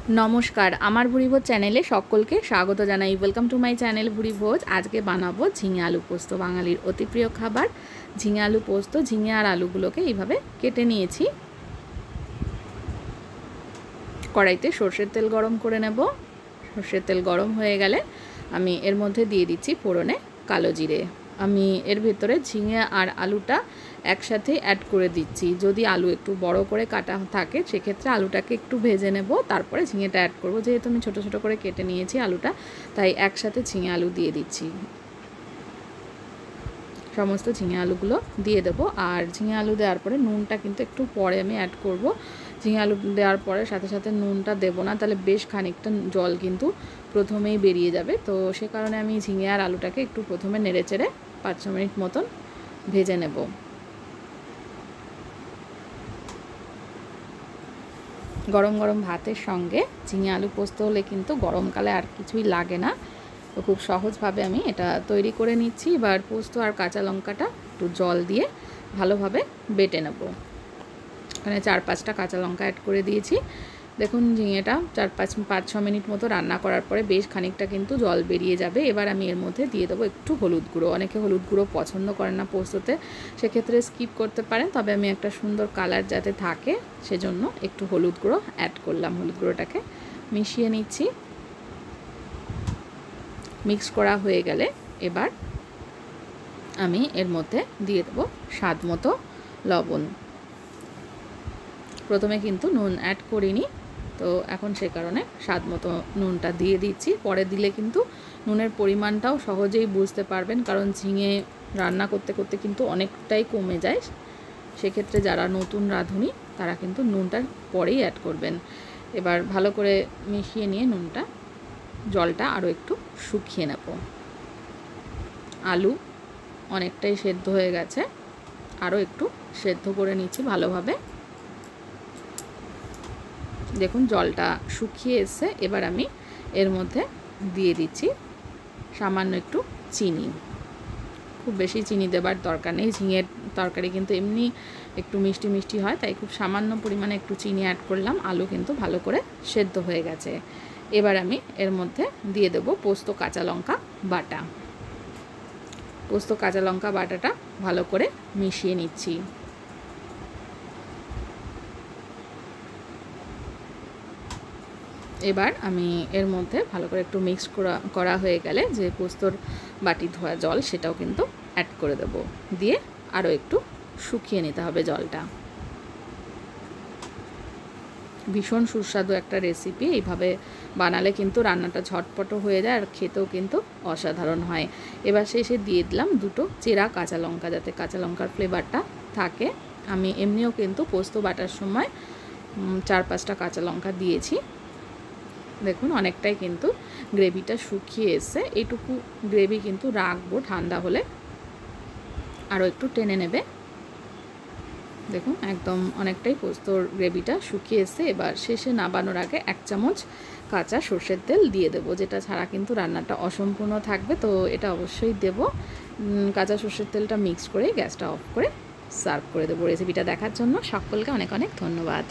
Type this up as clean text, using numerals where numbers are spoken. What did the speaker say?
নমস্কার, আমার ভুরিভোজ চ্যানেলে সকলকে স্বাগত জানাই। ওয়েলকাম টু মাই চ্যানেল ভুরিভোজ। আজকে বানাবো ঝিঙে আলু পোস্ত, বাঙালির অতি প্রিয় খাবার ঝিঙে আলু পোস্ত। ঝিঙে আর আলুগুলোকে এইভাবে কেটে নিয়েছি। কড়াইতে সর্ষের তেল গরম করে নেব। সর্ষের তেল গরম হয়ে গেলে আমি এর মধ্যে দিয়ে দিচ্ছি ফোড়নে কালো জিরে। আমি এর ভেতরে ঝিঙে আর আলুটা একসাথে অ্যাড করে দিচ্ছি। যদি আলু একটু বড় করে কাটা থাকে সেক্ষেত্রে আলুটাকে একটু ভেজে নেব, তারপরে ঝিঙেটা অ্যাড করব। যেহেতু আমি ছোটো ছোটো করে কেটে নিয়েছি আলুটা, তাই একসাথে ঝিঙে আলু দিয়ে দিচ্ছি। সমস্ত ঝিঙে আলুগুলো দিয়ে দেবো। আর ঝিঙে আলু দেওয়ার পরে নুনটা কিন্তু একটু পরে আমি অ্যাড করব। ঝিঙে আলু দেওয়ার পরে সাথে সাথে নুনটা দেবো না, তাহলে বেশ খানিকটা জল কিন্তু প্রথমেই বেরিয়ে যাবে। তো সে কারণে আমি ঝিঙে আর আলুটাকে একটু প্রথমে নেড়ে চেড়ে 5-6 মিনিট মতন ভেজে নেব। গরম গরম ভাতের সঙ্গে ঝিঙে আলু পোস্ত হলে কিন্তু গরমকালে আর কিছুই লাগে না। তো খুব সহজভাবে আমি এটা তৈরি করে নিচ্ছি। এবার পোস্ত আর কাঁচা লঙ্কাটা একটু জল দিয়ে ভালোভাবে বেটে নেব। এখানে 4-5টা কাঁচা লঙ্কা অ্যাড করে দিয়েছি। দেখুন ঝিঙেটা 5-6 মিনিট মতো রান্না করার পরে বেশ খানিকটা কিন্তু জল বেরিয়ে যাবে। এবার আমি এর মধ্যে দিয়ে দেবো একটু হলুদ গুঁড়ো। অনেকে হলুদ গুঁড়ো পছন্দ করেন না পোস্ততে, সেক্ষেত্রে স্কিপ করতে পারেন। তবে আমি একটা সুন্দর কালার যাতে থাকে সেজন্য একটু হলুদ গুঁড়ো অ্যাড করলাম। হলুদ গুঁড়োটাকে মিশিয়ে নিচ্ছি। মিক্স করা হয়ে গেলে এবার আমি এর মধ্যে দিয়ে দেবো স্বাদ মতো লবণ। প্রথমে কিন্তু নুন অ্যাড করিনি, তো এখন সে কারণে স্বাদ মতো নুনটা দিয়ে দিচ্ছি। পরে দিলে কিন্তু নুনের পরিমাণটাও সহজেই বুঝতে পারবেন, কারণ ঝিঙে রান্না করতে করতে কিন্তু অনেকটাই কমে যায়। সেক্ষেত্রে যারা নতুন রাঁধুনি তারা কিন্তু নুনটা পরেই অ্যাড করবেন। এবার ভালো করে মিশিয়ে নিয়ে জলটা আরও একটু শুকিয়ে নেব। আলু অনেকটাই সেদ্ধ হয়ে গেছে, আরও একটু সেদ্ধ করে নিচ্ছি ভালোভাবে। দেখুন জলটা শুকিয়ে এসে এবার আমি এর মধ্যে দিয়ে দিচ্ছি সামান্য একটু চিনি। খুব বেশি চিনি দেবার দরকার নেই, ঝিঙের তরকারি কিন্তু এমনি একটু মিষ্টি মিষ্টি হয়, তাই খুব সামান্য পরিমাণে একটু চিনি অ্যাড করলাম। আলু কিন্তু ভালো করে সেদ্ধ হয়ে গেছে। এবার আমি এর মধ্যে দিয়ে দেবো পোস্ত কাঁচা লঙ্কা বাটা। পোস্ত কাঁচা লঙ্কা বাটাটা ভালো করে মিশিয়ে নিচ্ছি। এবার আমি এর মধ্যে ভালো করে একটু মিক্স করা হয়ে গেলে যে পোস্তর বাটি ধোয়া জল সেটাও কিন্তু অ্যাড করে দেব। দিয়ে আরও একটু শুকিয়ে নিতে হবে জলটা। ভীষণ সুস্বাদু একটা রেসিপি। এইভাবে বানালে কিন্তু রান্নাটা ঝটপট হয়ে যায় আর খেতেও কিন্তু অসাধারণ হয়। এবার শেষে দিয়ে দিলাম 2টো চেরা কাঁচা লঙ্কা, যাতে কাঁচা লঙ্কার ফ্লেভারটা থাকে। আমি এমনিও কিন্তু পোস্ত বাটার সময় 4-5টা কাঁচা লঙ্কা দিয়েছি। দেখুন অনেকটাই কিন্তু গ্রেভিটা শুকিয়ে এসে, এইটুকু গ্রেভি কিন্তু রাখবো, ঠান্ডা হলে আরও একটু টেনে নেবে। দেখুন একদম অনেকটাই পোস্তর গ্রেভিটা শুকিয়ে এসে। এবার শেষে নাবানোর আগে 1 চামচ কাঁচা সর্ষের তেল দিয়ে দেবো, যেটা ছাড়া কিন্তু রান্নাটা অসম্পূর্ণ থাকবে। তো এটা অবশ্যই দেবো। কাঁচা সর্ষের তেলটা মিক্স করে গ্যাসটা অফ করে সার্ভ করে দেবো। রেসিপিটা দেখার জন্য সকলকে অনেক অনেক ধন্যবাদ।